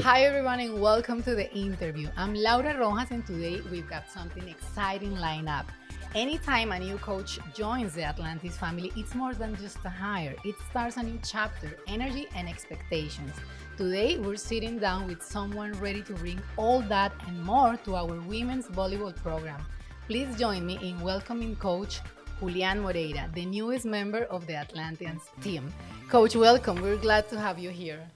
Hi everyone and welcome to the interview. I'm Laura Rojas and today we've got something exciting lined up. Anytime a new coach joins the Atlantis family, it's more than just a hire. It starts a new chapter, energy and expectations. Today we're sitting down with someone ready to bring all that and more to our women's volleyball program. Please join me in welcoming Coach Julian Moreira, the newest member of the Atlantis team. Coach, welcome. We're glad to have you here.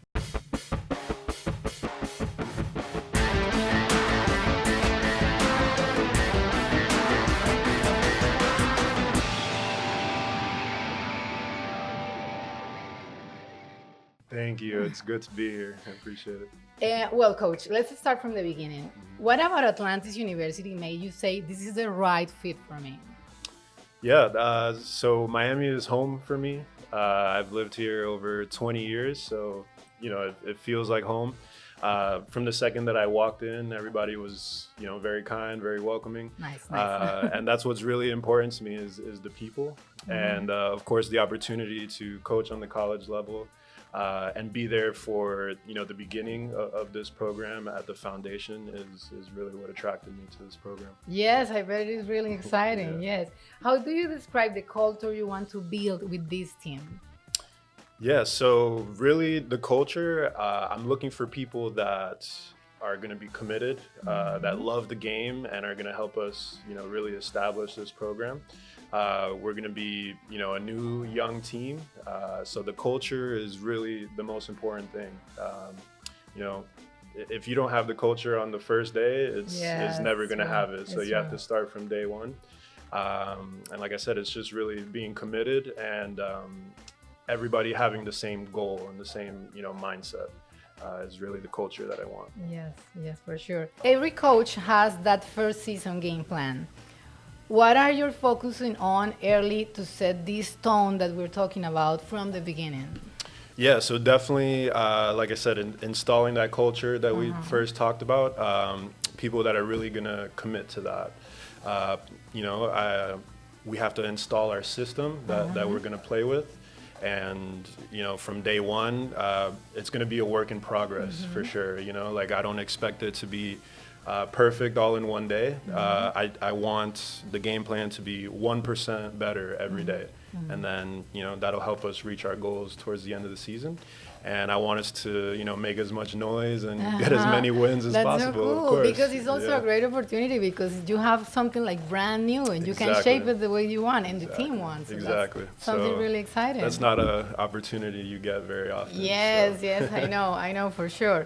Thank you. It's good to be here. I appreciate it. Well, Coach, let's start from the beginning. What about Atlantis University made you say this is the right fit for me? Yeah, so Miami is home for me. I've lived here over 20 years, so it feels like home. From the second that I walked in, everybody was very kind, very welcoming. Nice. And that's what's really important to me is the people, and of course the opportunity to coach on the college level. And be there for the beginning of this program at the foundation is really what attracted me to this program. Yes, I bet it is really exciting. Yeah. Yes. How do you describe the culture you want to build with this team? Yeah, so really the culture, I'm looking for people that are going to be committed, that love the game and are going to help us, really establish this program. We're going to be, a new young team. So the culture is really the most important thing. If you don't have the culture on the first day, it's never going to have it. So you have to start from day one. And like I said, it's just really being committed and everybody having the same goal and the same, mindset. Is really the culture that I want. Yes, for sure. Every coach has that first season game plan. What are you focusing on early to set this tone that we're talking about from the beginning? Yeah, so definitely, like I said, installing that culture that we first talked about, people that are really going to commit to that. We have to install our system that we're going to play with. And, from day one, it's going to be a work in progress for sure. I don't expect it to be perfect all in one day. I want the game plan to be 1% better every day. And then, that'll help us reach our goals towards the end of the season. And I want us to, make as much noise and get as many wins as possible. That's so cool, of course. because it's also a great opportunity because you have something like brand new and you can shape it the way you want and the team wants. So exactly. Something really exciting. That's not an opportunity you get very often. Yes, I know for sure.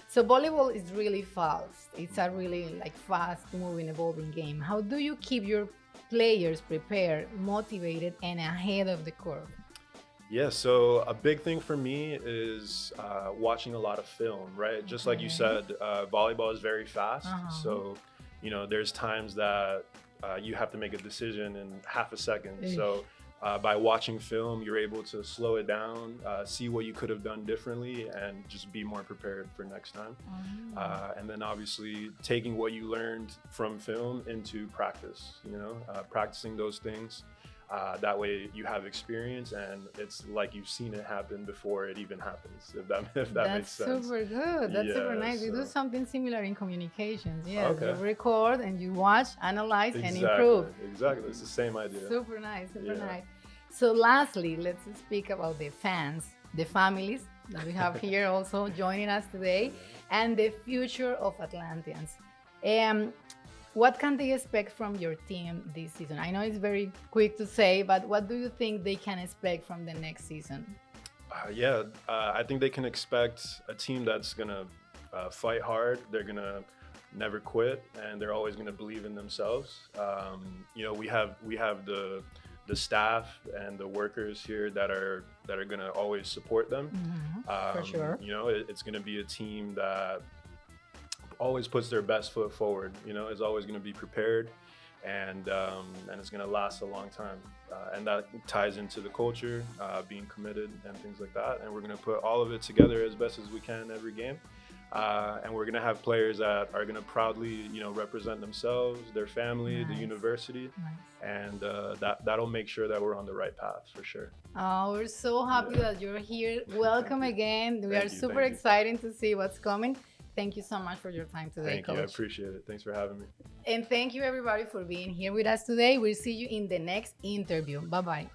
So volleyball is really fast. It's a really fast moving, evolving game. How do you keep your players prepared, motivated, and ahead of the curve? Yeah, so a big thing for me is watching a lot of film, right? Just like you said, volleyball is very fast. So, there's times that you have to make a decision in half a second. So by watching film, you're able to slow it down, see what you could have done differently, and just be more prepared for next time. And then obviously taking what you learned from film into practice, practicing those things. That way you have experience and it's like you've seen it happen before it even happens, if that makes sense. That's super good. That's super nice. We do something similar in communications. Yes, okay. You record and you watch, analyze, and improve. Exactly, it's the same idea. Super nice. So lastly, let's speak about the fans, the families that we have here also joining us today, and the future of Atlanteans. What can they expect from your team this season? I know it's very quick to say, but what do you think they can expect from the next season? I think they can expect a team that's going to fight hard. They're going to never quit, and they're always going to believe in themselves. We have the staff and the workers here that are going to always support them. For sure. It's going to be a team that always puts their best foot forward, is always going to be prepared, and it's going to last a long time. And that ties into the culture, being committed and things like that. And we're going to put all of it together as best as we can every game. and we're going to have players that are going to proudly, represent themselves, their family, the Nice. university, Nice. and that'll make sure that we're on the right path for sure. Oh, we're so happy that you're here. Welcome Thank you. again. We are Thank you, super thank you. excited to see what's coming. Thank you so much for your time today, Thank you. I Coach. appreciate it. Thanks for having me. And thank you, everybody, for being here with us today. We'll see you in the next interview. Bye-bye.